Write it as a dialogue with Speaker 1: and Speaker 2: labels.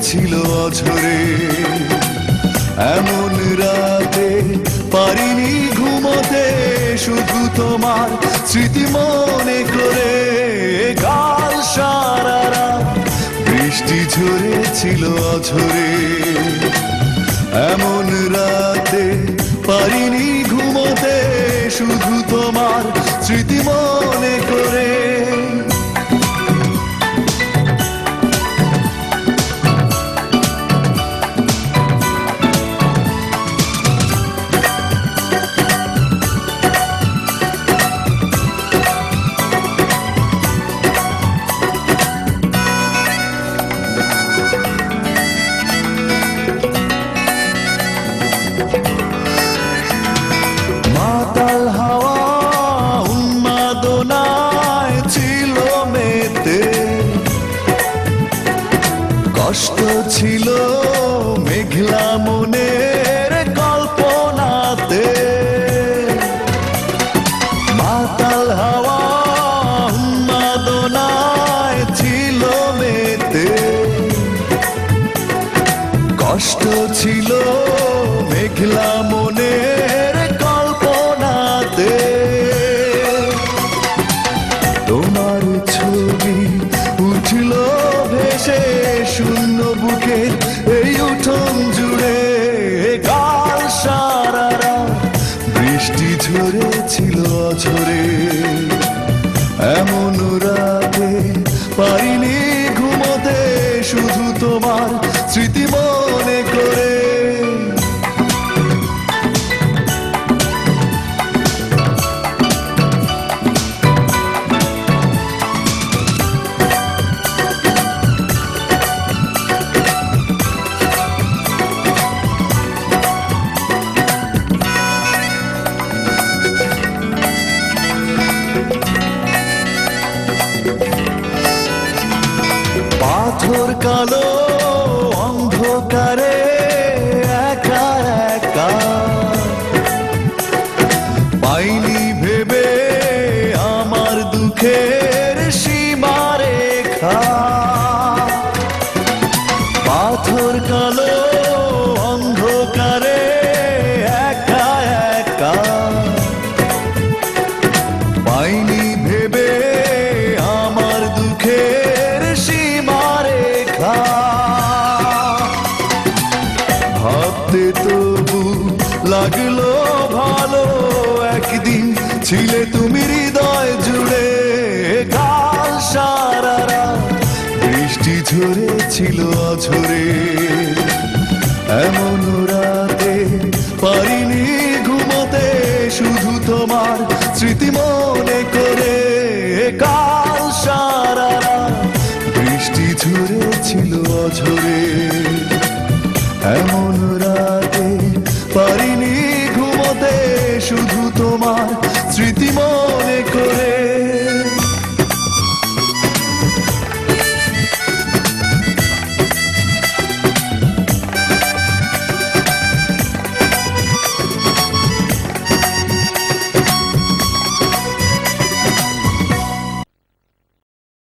Speaker 1: ছিল অঝরে। এমন রাতে পারিনি ঘুমোতে, শুধু তোমার স্মৃতি মনে করে। কাল সারা রাত বৃষ্টি ঝরেছিল অঝরে। এমন রাতে পারিনি ঘুমোতে, শুধু তোমার স্মৃতি মনে করে। মাতাল হাওয়া উন্মাদনায় ছিল মেতে, কষ্ট ছিল মেঘলা মনের কল্পনাতে। মাতাল হাওয়া উন্মাদনায় ছিল মেতে, কষ্ট ছিল মেঘলা মনের কল্পনাতে। তোমার ছবি উঠল ভেসে শূন্য বুকে এই উঠোন জুড়ে। কাল সারা রাত বৃষ্টি ঝরেছিল অঝরে। এমন রাতে পারিনি ঘুমোতে, শুধু তোমার স্মৃতি মনে করে। পাথর কালো অন্ধকারে একা একা, পাইনি ভেবে আমার দুঃখের সীমারেখা। পাথর কালো অন্ধকারে একা একা, পাইনি ভেবে আমার দুঃখের সীমারেখা। ভাবতে তবু লাগলো ভালো, একদিন ছিলে তুমি হৃদয় জুড়ে। কাল সারা রাত বৃষ্টি ঝরেছিল অঝরে। এমন রাতে পারিনি ঘুমোতে, শুধু তোমার স্মৃতি মনে করে। কাল সারা রাত বৃষ্টি ঝরেছিল অঝরে। এমন